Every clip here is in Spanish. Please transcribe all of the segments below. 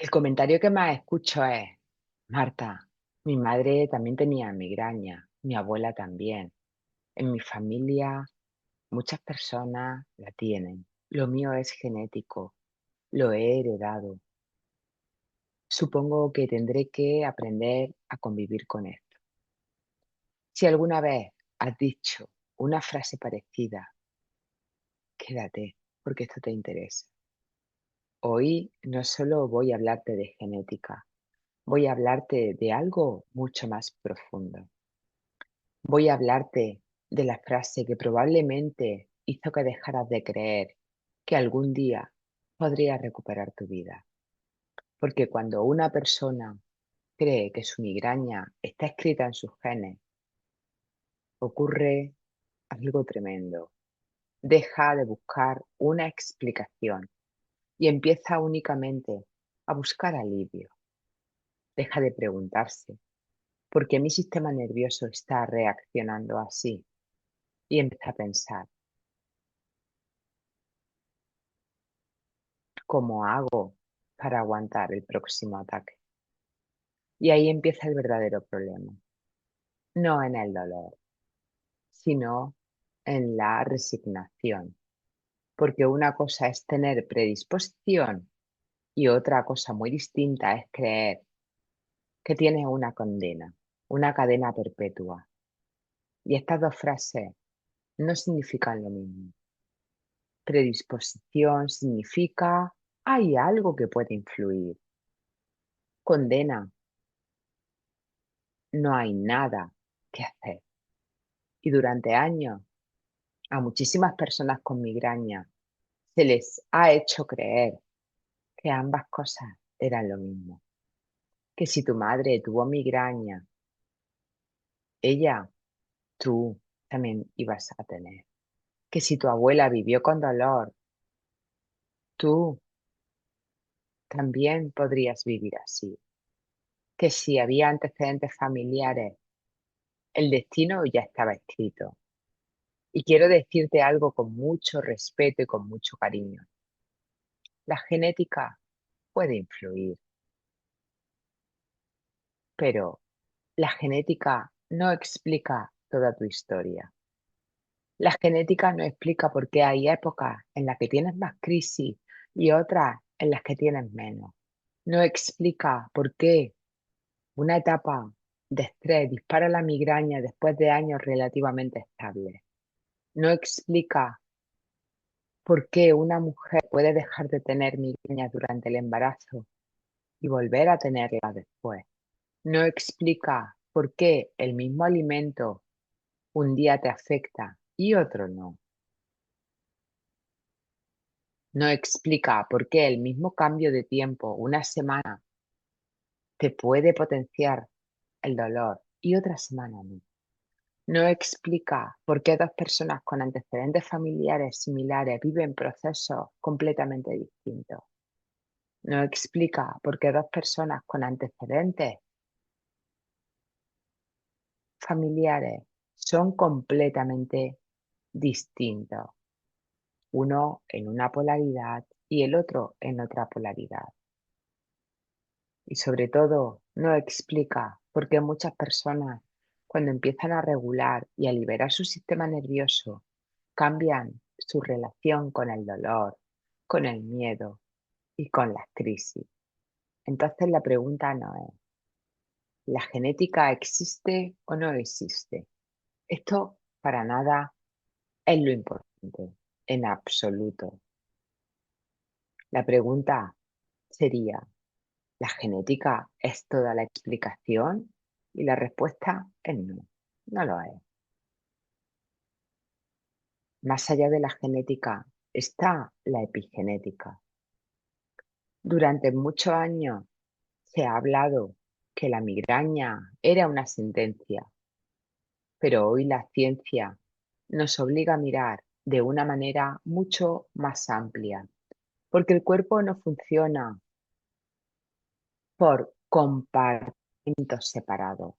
El comentario que más escucho es: Marta, mi madre también tenía migraña, mi abuela también. En mi familia muchas personas la tienen. Lo mío es genético, lo he heredado. Supongo que tendré que aprender a convivir con esto. Si alguna vez has dicho una frase parecida, quédate, porque esto te interesa. Hoy no solo voy a hablarte de genética, voy a hablarte de algo mucho más profundo. Voy a hablarte de la frase que probablemente hizo que dejaras de creer que algún día podrías recuperar tu vida. Porque cuando una persona cree que su migraña está escrita en sus genes, ocurre algo tremendo. Deja de buscar una explicación y empieza únicamente a buscar alivio. Deja de preguntarse por qué mi sistema nervioso está reaccionando así y empieza a pensar: ¿cómo hago para aguantar el próximo ataque? Y ahí empieza el verdadero problema. No en el dolor, sino en la resignación. Porque una cosa es tener predisposición y otra cosa muy distinta es creer que tienes una condena, una cadena perpetua. Y estas dos frases no significan lo mismo. Predisposición significa hay algo que puede influir. Condena, no hay nada que hacer. Y durante años a muchísimas personas con migraña se les ha hecho creer que ambas cosas eran lo mismo. Que si tu madre tuvo migraña, ella, tú también ibas a tener. Que si tu abuela vivió con dolor, tú también podrías vivir así. Que si había antecedentes familiares, el destino ya estaba escrito. Y quiero decirte algo con mucho respeto y con mucho cariño. La genética puede influir, pero la genética no explica toda tu historia. La genética no explica por qué hay épocas en las que tienes más crisis y otras en las que tienes menos. No explica por qué una etapa de estrés dispara la migraña después de años relativamente estables. No explica por qué una mujer puede dejar de tener migraña durante el embarazo y volver a tenerla después. No explica por qué el mismo alimento un día te afecta y otro no. No explica por qué el mismo cambio de tiempo, una semana, te puede potenciar el dolor y otra semana no. No explica por qué dos personas con antecedentes familiares similares viven procesos completamente distintos. No explica por qué dos personas con antecedentes familiares son completamente distintos. Uno en una polaridad y el otro en otra polaridad. Y sobre todo, no explica por qué muchas personas, cuando empiezan a regular y a liberar su sistema nervioso, cambian su relación con el dolor, con el miedo y con las crisis. Entonces la pregunta no es: ¿la genética existe o no existe? Esto para nada es lo importante, en absoluto. La pregunta sería: ¿la genética es toda la explicación? Y la respuesta es no, no lo es. Más allá de la genética está la epigenética. Durante muchos años se ha hablado que la migraña era una sentencia, pero hoy la ciencia nos obliga a mirar de una manera mucho más amplia, porque el cuerpo no funciona por compartimentos separados.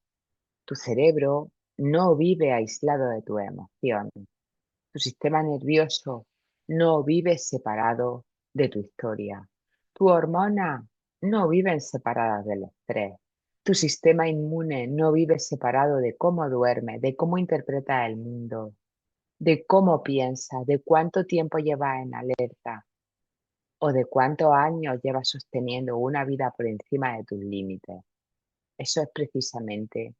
Tu cerebro no vive aislado de tus emociones. Tu sistema nervioso no vive separado de tu historia. Tu hormona no viven separadas del estrés. Tu sistema inmune no vive separado de cómo duerme, de cómo interpreta el mundo, de cómo piensa, de cuánto tiempo lleva en alerta o de cuántos años lleva sosteniendo una vida por encima de tus límites. Eso es precisamente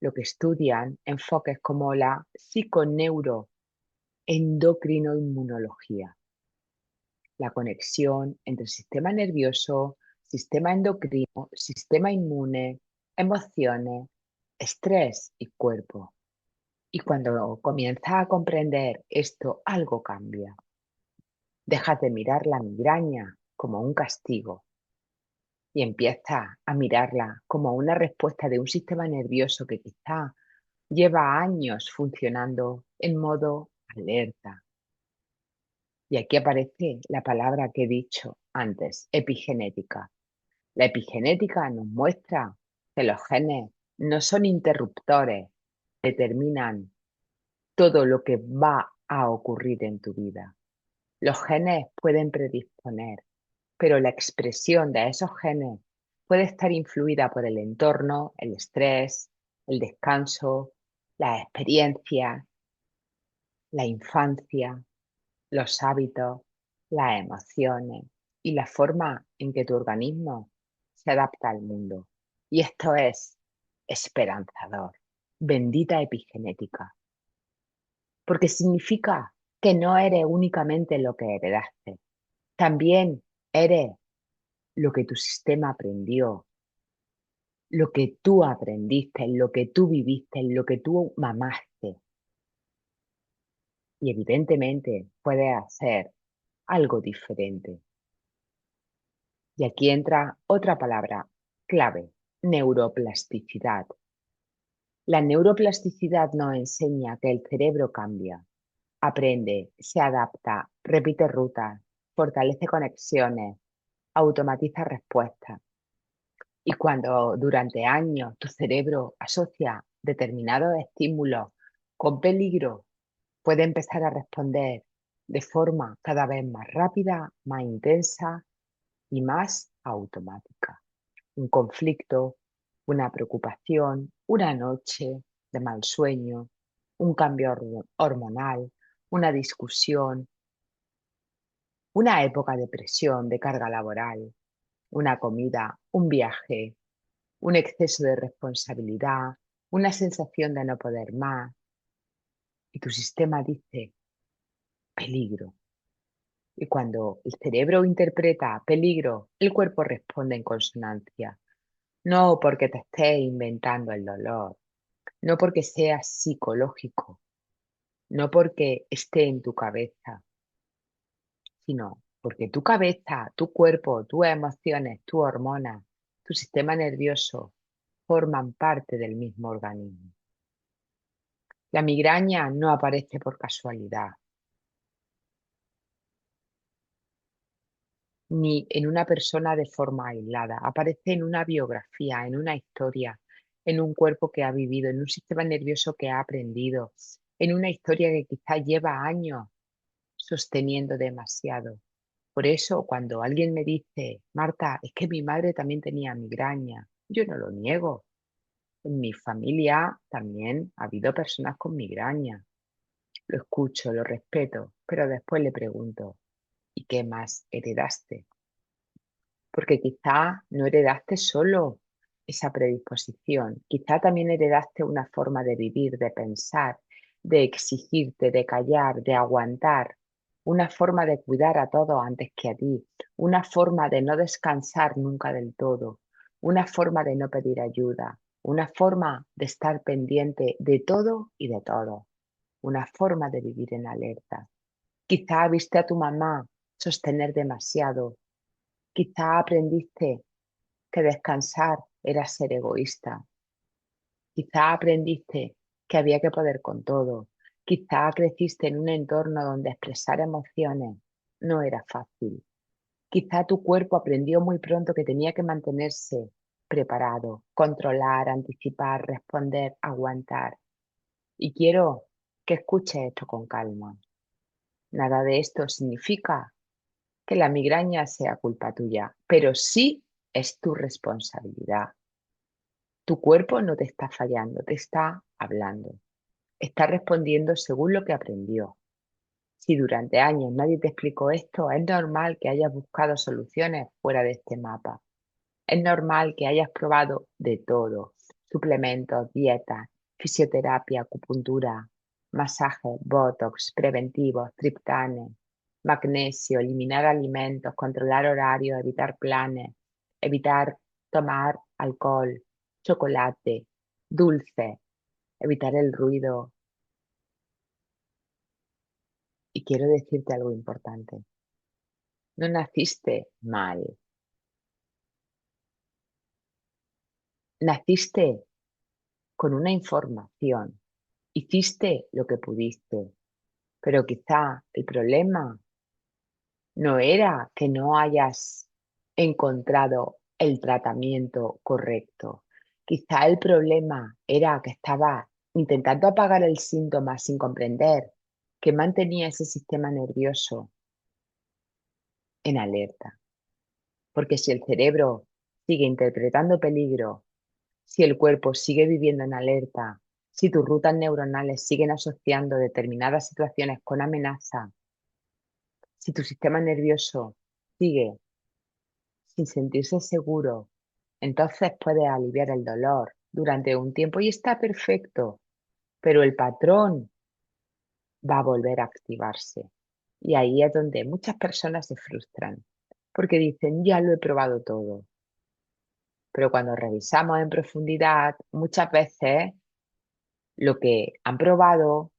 lo que estudian enfoques como la psiconeuroendocrinoinmunología, la conexión entre sistema nervioso, sistema endocrino, sistema inmune, emociones, estrés y cuerpo. Y cuando comienzas a comprender esto, algo cambia. Dejas de mirar la migraña como un castigo y empiezas a mirarla como una respuesta de un sistema nervioso que quizá lleva años funcionando en modo alerta. Y aquí aparece la palabra que he dicho antes, epigenética. La epigenética nos muestra que los genes no son interruptores, determinan todo lo que va a ocurrir en tu vida. Los genes pueden predisponer, pero la expresión de esos genes puede estar influida por el entorno, el estrés, el descanso, las experiencias, la infancia, los hábitos, las emociones y la forma en que tu organismo se adapta al mundo. Y esto es esperanzador. Bendita epigenética, porque significa que no eres únicamente lo que heredaste, también eres lo que tu sistema aprendió, lo que tú aprendiste, lo que tú viviste, lo que tú mamaste. Y evidentemente puedes hacer algo diferente. Y aquí entra otra palabra clave, neuroplasticidad. La neuroplasticidad nos enseña que el cerebro cambia, aprende, se adapta, repite rutas, fortalece conexiones, automatiza respuestas. Y cuando durante años tu cerebro asocia determinados estímulos con peligro, puede empezar a responder de forma cada vez más rápida, más intensa y más automática. Un conflicto, una preocupación, una noche de mal sueño, un cambio hormonal, una discusión, una época de presión, de carga laboral, una comida, un viaje, un exceso de responsabilidad, una sensación de no poder más. Y tu sistema dice peligro. Y cuando el cerebro interpreta peligro, el cuerpo responde en consonancia. No porque te estés inventando el dolor, no porque sea psicológico, no porque esté en tu cabeza, sino porque tu cabeza, tu cuerpo, tus emociones, tus hormonas, tu sistema nervioso forman parte del mismo organismo. La migraña no aparece por casualidad, ni en una persona de forma aislada, aparece en una biografía, en una historia, en un cuerpo que ha vivido, en un sistema nervioso que ha aprendido, en una historia que quizás lleva años sosteniendo demasiado. Por eso, cuando alguien me dice, Marta, es que mi madre también tenía migraña, yo no lo niego. En mi familia también ha habido personas con migraña. Lo escucho, lo respeto, pero después le pregunto, ¿y qué más heredaste? Porque quizá no heredaste solo esa predisposición, quizá también heredaste una forma de vivir, de pensar, de exigirte, de callar, de aguantar, una forma de cuidar a todos antes que a ti, una forma de no descansar nunca del todo, una forma de no pedir ayuda, una forma de estar pendiente de todo y de todo, una forma de vivir en alerta. Quizá viste a tu mamá sostener demasiado. Quizá aprendiste que descansar era ser egoísta. Quizá aprendiste que había que poder con todo. Quizá creciste en un entorno donde expresar emociones no era fácil. Quizá tu cuerpo aprendió muy pronto que tenía que mantenerse preparado, controlar, anticipar, responder, aguantar. Y quiero que escuches esto con calma. Nada de esto significa que la migraña sea culpa tuya, pero sí es tu responsabilidad. Tu cuerpo no te está fallando, te está hablando, está respondiendo según lo que aprendió. Si durante años nadie te explicó esto, es normal que hayas buscado soluciones fuera de este mapa. Es normal que hayas probado de todo: suplementos, dietas, fisioterapia, acupuntura, masajes, botox, preventivos, triptanes, magnesio, eliminar alimentos, controlar horarios, evitar planes, evitar tomar alcohol, chocolate, dulce, evitar el ruido. Y quiero decirte algo importante. No naciste mal, naciste con una información, hiciste lo que pudiste, pero quizá el problema no era que no hayas encontrado el tratamiento correcto. Quizá el problema era que estabas intentando apagar el síntoma sin comprender que mantenía ese sistema nervioso en alerta. Porque si el cerebro sigue interpretando peligro, si el cuerpo sigue viviendo en alerta, si tus rutas neuronales siguen asociando determinadas situaciones con amenaza, si tu sistema nervioso sigue sin sentirse seguro, entonces puedes aliviar el dolor durante un tiempo y está perfecto, pero el patrón va a volver a activarse. Y ahí es donde muchas personas se frustran, porque dicen, ya lo he probado todo. Pero cuando revisamos en profundidad, muchas veces lo que han probado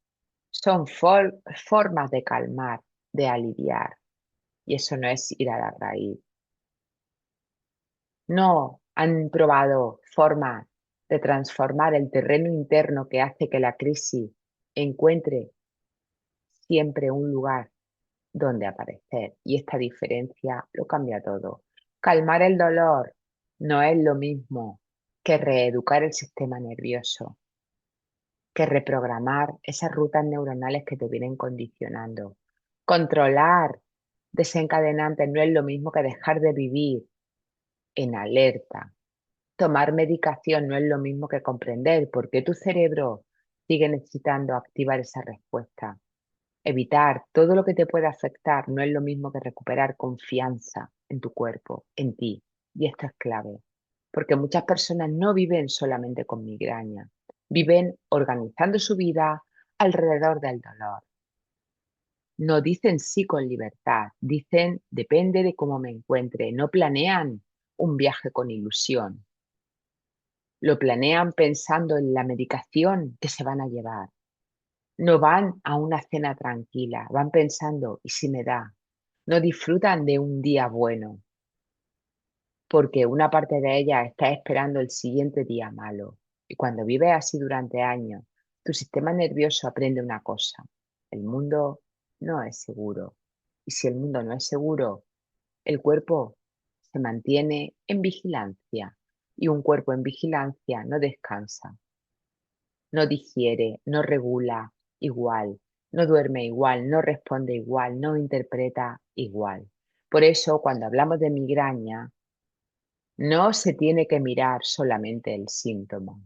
son formas de calmar, de aliviar, y eso no es ir a la raíz. No han probado formas de transformar el terreno interno que hace que la crisis encuentre siempre un lugar donde aparecer. Y esta diferencia lo cambia todo. Calmar el dolor no es lo mismo que reeducar el sistema nervioso, que reprogramar esas rutas neuronales que te vienen condicionando. Controlar desencadenantes no es lo mismo que dejar de vivir en alerta. Tomar medicación no es lo mismo que comprender por qué tu cerebro sigue necesitando activar esa respuesta. Evitar todo lo que te pueda afectar no es lo mismo que recuperar confianza en tu cuerpo, en ti. Y esto es clave, porque muchas personas no viven solamente con migraña, viven organizando su vida alrededor del dolor. No dicen sí con libertad, dicen depende de cómo me encuentre, no planean un viaje con ilusión. Lo planean pensando en la medicación que se van a llevar. No van a una cena tranquila, van pensando, ¿y si me da? No disfrutan de un día bueno, porque una parte de ella está esperando el siguiente día malo. Y cuando vives así durante años, tu sistema nervioso aprende una cosa: el mundo no es seguro. Y si el mundo no es seguro, el cuerpo se mantiene en vigilancia. Y un cuerpo en vigilancia no descansa, no digiere, no regula igual, no duerme igual, no responde igual, no interpreta igual. Por eso, cuando hablamos de migraña, no se tiene que mirar solamente el síntoma.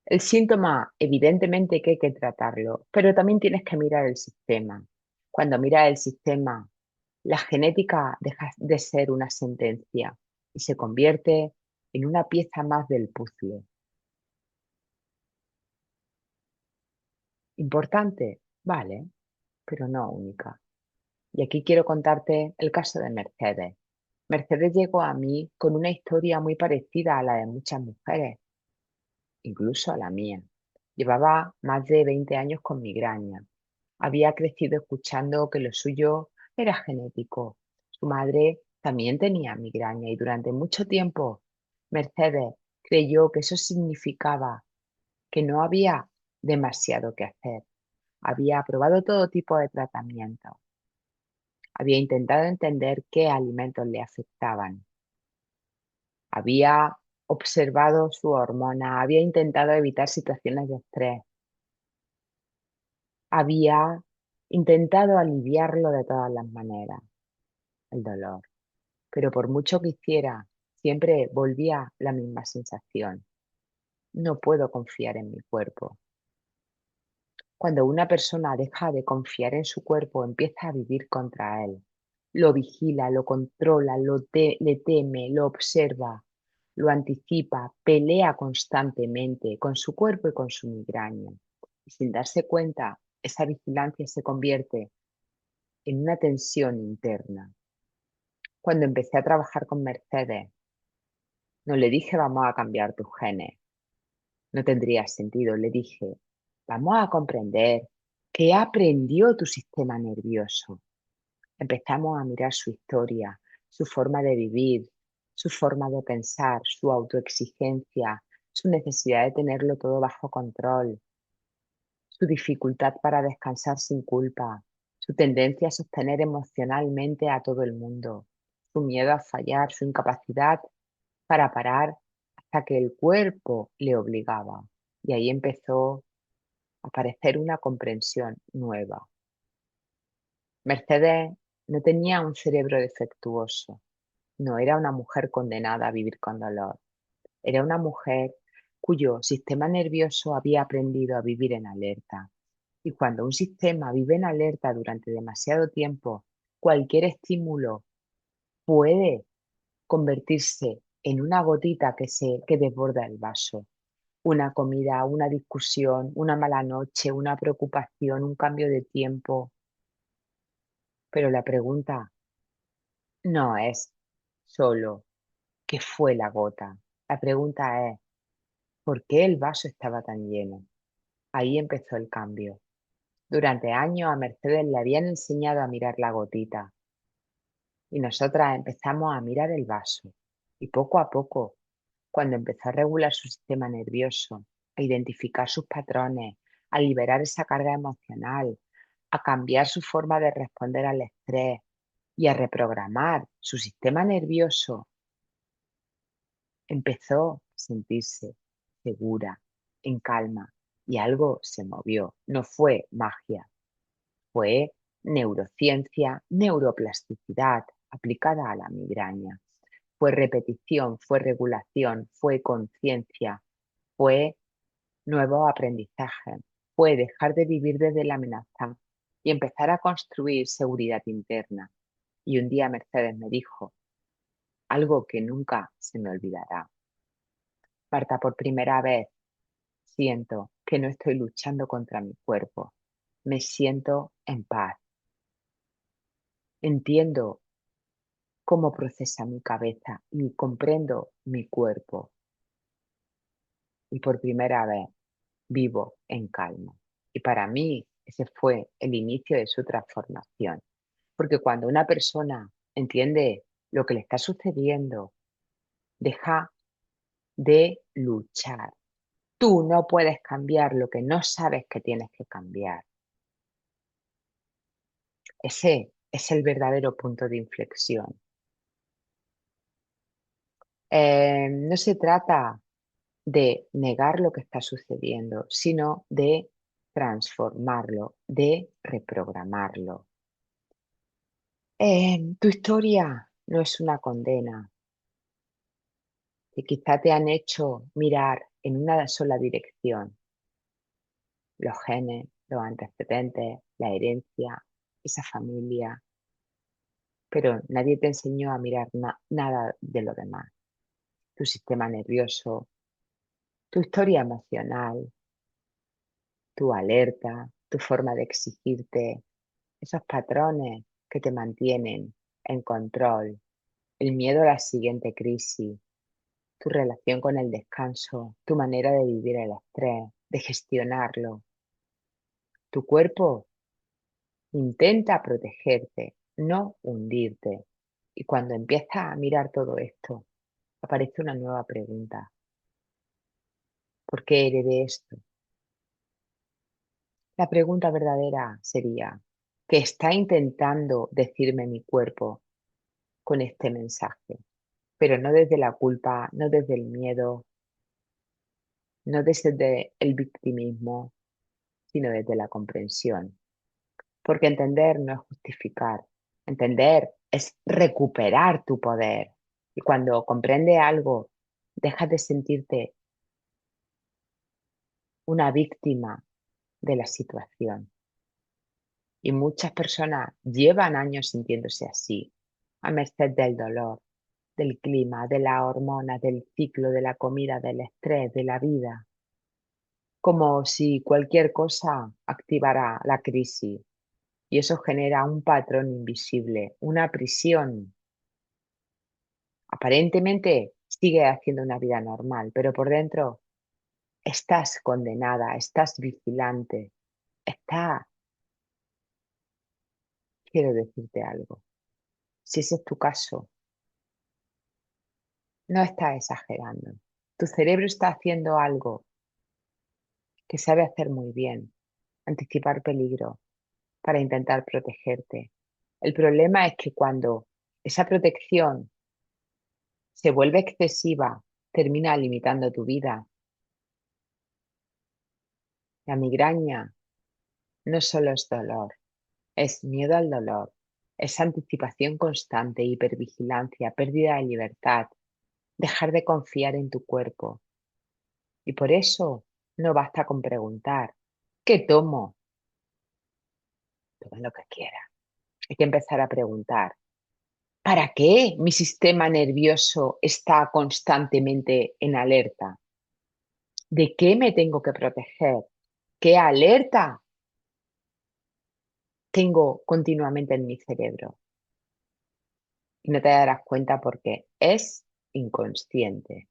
El síntoma, evidentemente que hay que tratarlo, pero también tienes que mirar el sistema. Cuando miras el sistema, la genética deja de ser una sentencia y se convierte en una pieza más del puzzle. Importante, vale, pero no única. Y aquí quiero contarte el caso de Mercedes. Mercedes llegó a mí con una historia muy parecida a la de muchas mujeres, incluso a la mía. Llevaba más de 20 años con migraña. Había crecido escuchando que lo suyo era genético. Su madre también tenía migraña y durante mucho tiempo Mercedes creyó que eso significaba que no había demasiado que hacer. Había probado todo tipo de tratamientos. Había intentado entender qué alimentos le afectaban. Había observado su hormona. Había intentado evitar situaciones de estrés. Había intentado aliviarlo de todas las maneras, el dolor, pero por mucho que hiciera, siempre volvía la misma sensación. No puedo confiar en mi cuerpo. Cuando una persona deja de confiar en su cuerpo, empieza a vivir contra él. Lo vigila, lo controla, le teme, lo observa, lo anticipa, pelea constantemente con su cuerpo y con su migraña. Y sin darse cuenta, esa vigilancia se convierte en una tensión interna. Cuando empecé a trabajar con Mercedes, no le dije vamos a cambiar tus genes. No tendría sentido. Le dije, vamos a comprender qué aprendió tu sistema nervioso. Empezamos a mirar su historia, su forma de vivir, su forma de pensar, su autoexigencia, su necesidad de tenerlo todo bajo control, su dificultad para descansar sin culpa, su tendencia a sostener emocionalmente a todo el mundo, su miedo a fallar, su incapacidad para parar hasta que el cuerpo le obligaba. Y ahí empezó a aparecer una comprensión nueva. Mercedes no tenía un cerebro defectuoso, no era una mujer condenada a vivir con dolor, era una mujer cuyo sistema nervioso había aprendido a vivir en alerta. Y cuando un sistema vive en alerta durante demasiado tiempo, cualquier estímulo puede convertirse en una gotita que desborda el vaso. Una comida, una discusión, una mala noche, una preocupación, un cambio de tiempo. Pero la pregunta no es solo qué fue la gota. La pregunta es ¿por qué el vaso estaba tan lleno? Ahí empezó el cambio. Durante años a Mercedes le habían enseñado a mirar la gotita y nosotras empezamos a mirar el vaso. Y poco a poco, cuando empezó a regular su sistema nervioso, a identificar sus patrones, a liberar esa carga emocional, a cambiar su forma de responder al estrés y a reprogramar su sistema nervioso, empezó a sentirse segura, en calma, y algo se movió. No fue magia, fue neurociencia, neuroplasticidad aplicada a la migraña. Fue repetición, fue regulación, fue conciencia, fue nuevo aprendizaje, fue dejar de vivir desde la amenaza y empezar a construir seguridad interna. Y un día Mercedes me dijo algo que nunca se me olvidará. Marta, por primera vez siento que no estoy luchando contra mi cuerpo. Me siento en paz. Entiendo cómo procesa mi cabeza y comprendo mi cuerpo. Y por primera vez vivo en calma. Y para mí ese fue el inicio de su transformación. Porque cuando una persona entiende lo que le está sucediendo, deja de luchar. Tú no puedes cambiar lo que no sabes que tienes que cambiar. Ese es el verdadero punto de inflexión. No se trata de negar lo que está sucediendo, sino de transformarlo, de reprogramarlo. Tu historia no es una condena, que quizá te han hecho mirar en una sola dirección, los genes, los antecedentes, la herencia, esa familia, pero nadie te enseñó a mirar nada de lo demás. Tu sistema nervioso, tu historia emocional, tu alerta, tu forma de exigirte, esos patrones que te mantienen en control, el miedo a la siguiente crisis, tu relación con el descanso, tu manera de vivir el estrés, de gestionarlo. Tu cuerpo intenta protegerte, no hundirte. Y cuando empiezas a mirar todo esto, aparece una nueva pregunta. ¿Por qué heredé esto? La pregunta verdadera sería, ¿qué está intentando decirme mi cuerpo con este mensaje? Pero no desde la culpa, no desde el miedo, no desde el victimismo, sino desde la comprensión. porque entender no es justificar, entender es recuperar tu poder. Y cuando comprendes algo, dejas de sentirte una víctima de la situación. Y muchas personas llevan años sintiéndose así, a merced del dolor, del clima, de las hormonas, del ciclo, de la comida, del estrés, de la vida, como si cualquier cosa activara la crisis. Y eso genera un patrón invisible, una prisión. Aparentemente sigues haciendo una vida normal, pero por dentro estás condenada, estás vigilante, estás, quiero decirte algo. Si ese es tu caso, no estás exagerando. Tu cerebro está haciendo algo que sabe hacer muy bien, anticipar peligro para intentar protegerte. El problema es que cuando esa protección se vuelve excesiva, termina limitando tu vida. La migraña no solo es dolor, es miedo al dolor, es anticipación constante, hipervigilancia, pérdida de libertad, dejar de confiar en tu cuerpo. Y por eso no basta con preguntar, ¿qué tomo? Toma lo que quieras. Hay que empezar a preguntar, ¿para qué mi sistema nervioso está constantemente en alerta? ¿De qué me tengo que proteger? ¿Qué alerta tengo continuamente en mi cerebro? Y no te darás cuenta porque es inconsciente.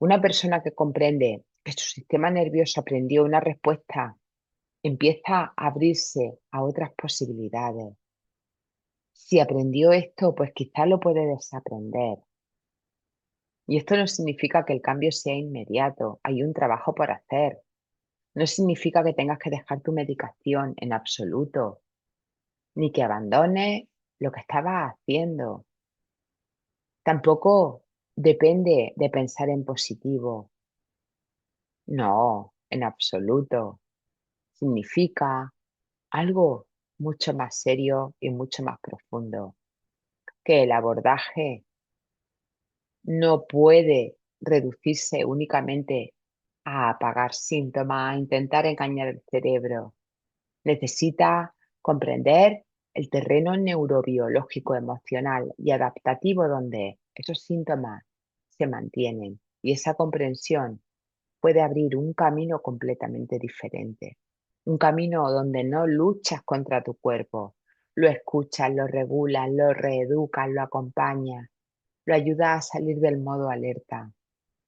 Una persona que comprende que su sistema nervioso aprendió una respuesta empieza a abrirse a otras posibilidades. Si aprendió esto, pues quizá lo puede desaprender. Y esto no significa que el cambio sea inmediato, hay un trabajo por hacer. No significa que tengas que dejar tu medicación en absoluto, ni que abandones lo que estabas haciendo. Tampoco depende de pensar en positivo. No, en absoluto. Significa algo mucho más serio y mucho más profundo, que el abordaje no puede reducirse únicamente a apagar síntomas, a intentar engañar el cerebro. Necesita comprender el terreno neurobiológico, emocional y adaptativo donde esos síntomas se mantienen. Y esa comprensión puede abrir un camino completamente diferente. Un camino donde no luchas contra tu cuerpo, lo escuchas, lo regulas, lo reeducas, lo acompañas, lo ayudas a salir del modo alerta,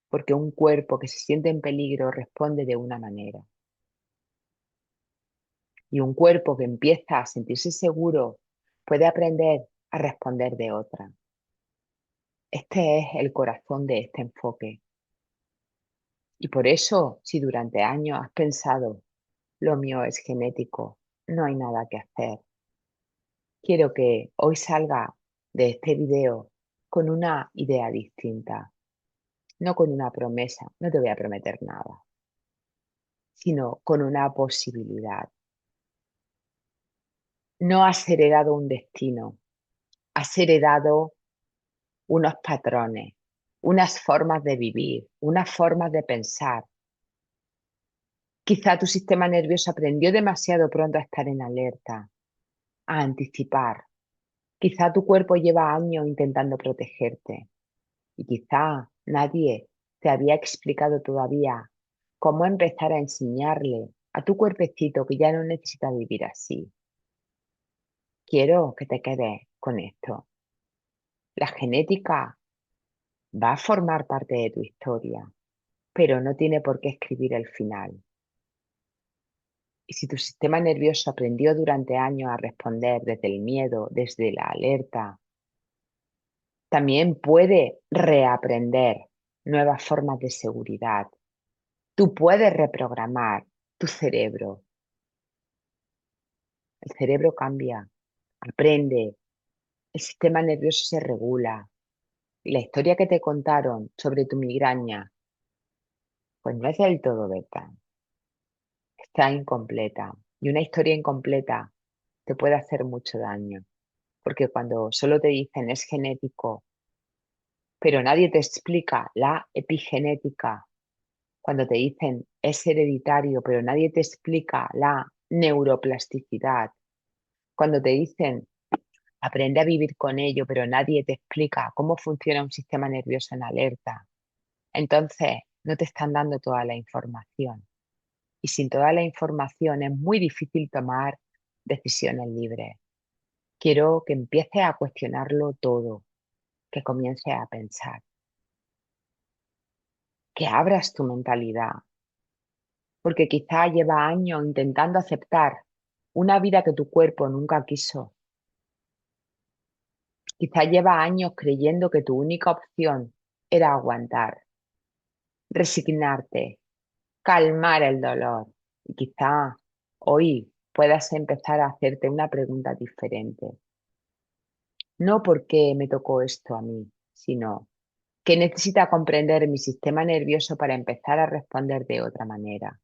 porque un cuerpo que se siente en peligro responde de una manera. Y un cuerpo que empieza a sentirse seguro puede aprender a responder de otra. Este es el corazón de este enfoque. Y por eso, si durante años has pensado, lo mío es genético, no hay nada que hacer, quiero que hoy salga de este video con una idea distinta, no con una promesa, no te voy a prometer nada, sino con una posibilidad. No has heredado un destino, has heredado unos patrones, unas formas de vivir, unas formas de pensar. Quizá tu sistema nervioso aprendió demasiado pronto a estar en alerta, a anticipar. Quizá tu cuerpo lleva años intentando protegerte y quizá nadie te había explicado todavía cómo empezar a enseñarle a tu cuerpecito que ya no necesita vivir así. Quiero que te quedes con esto. La genética va a formar parte de tu historia, pero no tiene por qué escribir el final. Y si tu sistema nervioso aprendió durante años a responder desde el miedo, desde la alerta, también puede reaprender nuevas formas de seguridad. Tú puedes reprogramar tu cerebro. El cerebro cambia, aprende, el sistema nervioso se regula. Y la historia que te contaron sobre tu migraña, pues no es del todo verdad. está incompleta. Y una historia incompleta te puede hacer mucho daño, porque cuando solo te dicen es genético, pero nadie te explica la epigenética, cuando te dicen es hereditario, pero nadie te explica la neuroplasticidad, cuando te dicen aprende a vivir con ello, pero nadie te explica cómo funciona un sistema nervioso en alerta, entonces no te están dando toda la información. Y sin toda la información es muy difícil tomar decisiones libres. Quiero que empieces a cuestionarlo todo, que comiences a pensar, que abras tu mentalidad, porque quizá lleva años intentando aceptar una vida que tu cuerpo nunca quiso. Quizá lleva años creyendo que tu única opción era aguantar, resignarte, calmar el dolor. Y quizá hoy puedas empezar a hacerte una pregunta diferente. No porque me tocó esto a mí, sino que necesita comprender mi sistema nervioso para empezar a responder de otra manera.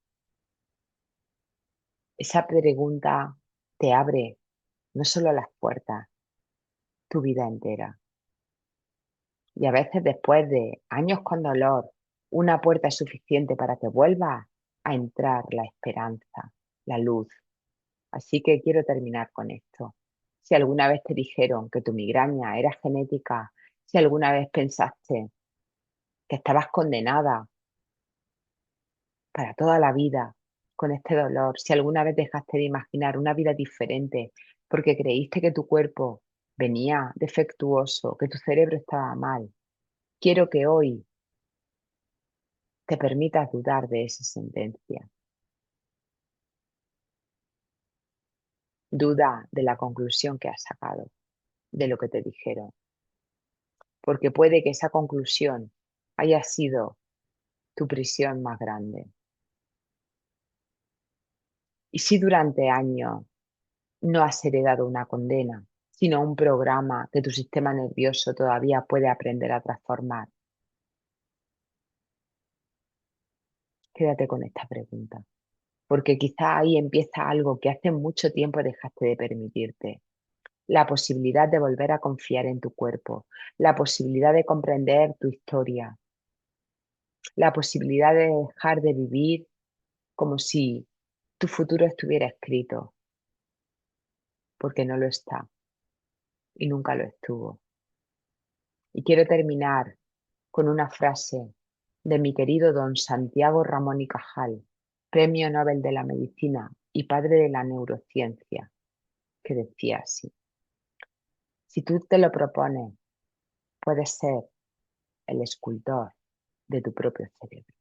Esa pregunta te abre no solo las puertas, tu vida entera. Y a veces después de años con dolor, una puerta es suficiente para que vuelva a entrar la esperanza, la luz. Así que quiero terminar con esto. Si alguna vez te dijeron que tu migraña era genética, si alguna vez pensaste que estabas condenada para toda la vida con este dolor, si alguna vez dejaste de imaginar una vida diferente porque creíste que tu cuerpo venía defectuoso, que tu cerebro estaba mal, quiero que hoy te permitas dudar de esa sentencia. Duda de la conclusión que has sacado, de lo que te dijeron, porque puede que esa conclusión haya sido tu prisión más grande. Y si durante años no has heredado una condena, sino un programa que tu sistema nervioso todavía puede aprender a transformar, quédate con esta pregunta, porque quizá ahí empieza algo que hace mucho tiempo dejaste de permitirte. La posibilidad de volver a confiar en tu cuerpo, la posibilidad de comprender tu historia, la posibilidad de dejar de vivir como si tu futuro estuviera escrito, porque no lo está y nunca lo estuvo. Y quiero terminar con una frase de mi querido don Santiago Ramón y Cajal, Premio Nobel de la Medicina y padre de la neurociencia, que decía así: si tú te lo propones, puedes ser el escultor de tu propio cerebro.